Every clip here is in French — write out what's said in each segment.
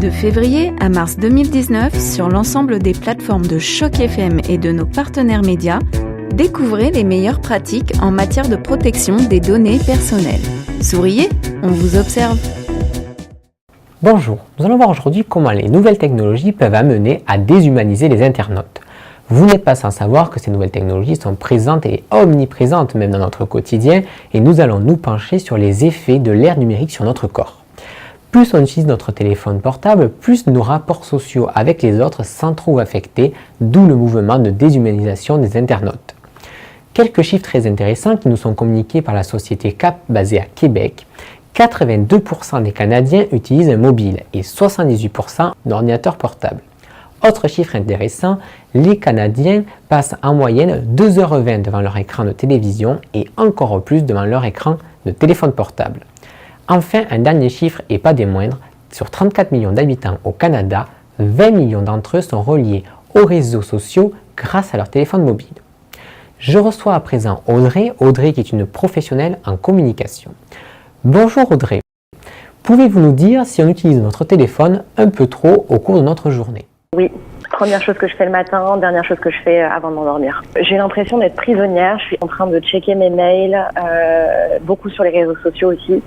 De février à mars 2019, sur l'ensemble des plateformes de Choc FM et de nos partenaires médias, découvrez les meilleures pratiques en matière de protection des données personnelles. Souriez, on vous observe. Bonjour, nous allons voir aujourd'hui comment les nouvelles technologies peuvent amener à déshumaniser les internautes. Vous n'êtes pas sans savoir que ces nouvelles technologies sont présentes et omniprésentes même dans notre quotidien et nous allons nous pencher sur les effets de l'ère numérique sur notre corps. Plus on utilise notre téléphone portable, plus nos rapports sociaux avec les autres s'en trouvent affectés, d'où le mouvement de déshumanisation des internautes. Quelques chiffres très intéressants qui nous sont communiqués par la société CAP basée à Québec. 82% des Canadiens utilisent un mobile et 78% d'ordinateur portable. Autre chiffre intéressant, les Canadiens passent en moyenne 2h20 devant leur écran de télévision et encore plus devant leur écran de téléphone portable. Enfin, un dernier chiffre et pas des moindres, sur 34 millions d'habitants au Canada, 20 millions d'entre eux sont reliés aux réseaux sociaux grâce à leur téléphone mobile. Je reçois à présent Audrey qui est une professionnelle en communication. Bonjour Audrey, pouvez-vous nous dire si on utilise notre téléphone un peu trop au cours de notre journée? Oui, première chose que je fais le matin, dernière chose que je fais avant de m'endormir. J'ai l'impression d'être prisonnière, je suis en train de checker mes mails, beaucoup sur les réseaux sociaux aussi.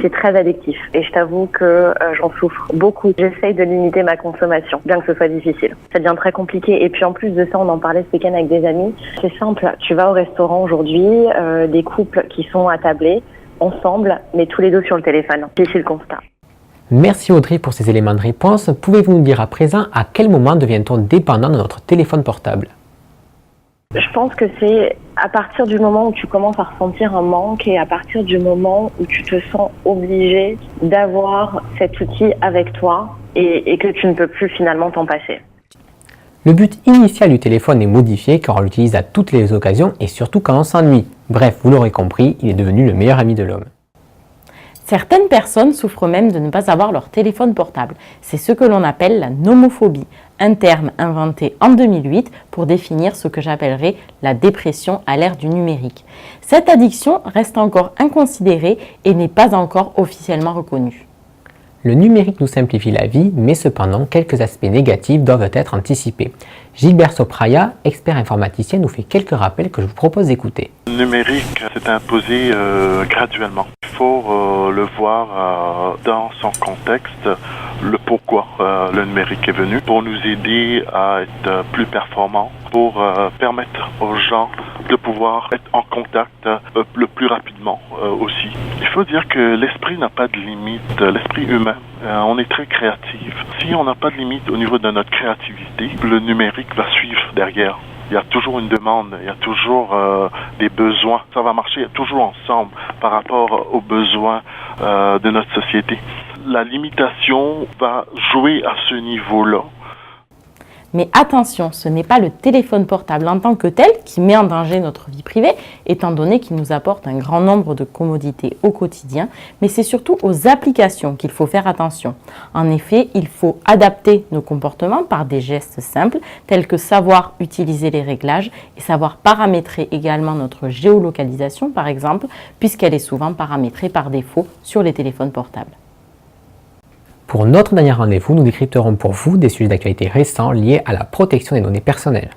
C'est très addictif et je t'avoue que j'en souffre beaucoup. J'essaye de limiter ma consommation, bien que ce soit difficile. Ça devient très compliqué et puis en plus de ça, on en parlait ce week-end avec des amis. C'est simple, tu vas au restaurant aujourd'hui, des couples qui sont attablés ensemble, mais tous les deux sur le téléphone. C'est ici le constat. Merci Audrey pour ces éléments de réponse. Pouvez-vous nous dire à présent à quel moment devient-on dépendant de notre téléphone portable? Je pense que c'est à partir du moment où tu commences à ressentir un manque et à partir du moment où tu te sens obligé d'avoir cet outil avec toi et que tu ne peux plus finalement t'en passer. Le but initial du téléphone est modifié car on l'utilise à toutes les occasions et surtout quand on s'ennuie. Bref, vous l'aurez compris, il est devenu le meilleur ami de l'homme. Certaines personnes souffrent même de ne pas avoir leur téléphone portable. C'est ce que l'on appelle la nomophobie, un terme inventé en 2008 pour définir ce que j'appellerais la dépression à l'ère du numérique. Cette addiction reste encore inconsidérée et n'est pas encore officiellement reconnue. Le numérique nous simplifie la vie, mais cependant, quelques aspects négatifs doivent être anticipés. Gilbert Sopraya, expert informaticien, nous fait quelques rappels que je vous propose d'écouter. Le numérique s'est imposé graduellement. Il faut le voir dans son contexte, le pourquoi le numérique est venu, pour nous aider à être plus performants, pour permettre aux gens de pouvoir être en contact le plus rapidement aussi. Il faut dire que l'esprit n'a pas de limite, l'esprit humain, on est très créatif. Si on n'a pas de limite au niveau de notre créativité, le numérique va suivre derrière. Il y a toujours une demande, il y a toujours des besoins. Ça va marcher toujours ensemble par rapport aux besoins de notre société. La limitation va jouer à ce niveau-là. Mais attention, ce n'est pas le téléphone portable en tant que tel qui met en danger notre vie privée, étant donné qu'il nous apporte un grand nombre de commodités au quotidien, mais c'est surtout aux applications qu'il faut faire attention. En effet, il faut adapter nos comportements par des gestes simples, tels que savoir utiliser les réglages et savoir paramétrer également notre géolocalisation, par exemple, puisqu'elle est souvent paramétrée par défaut sur les téléphones portables. Pour notre dernier rendez-vous, nous décrypterons pour vous des sujets d'actualité récents liés à la protection des données personnelles.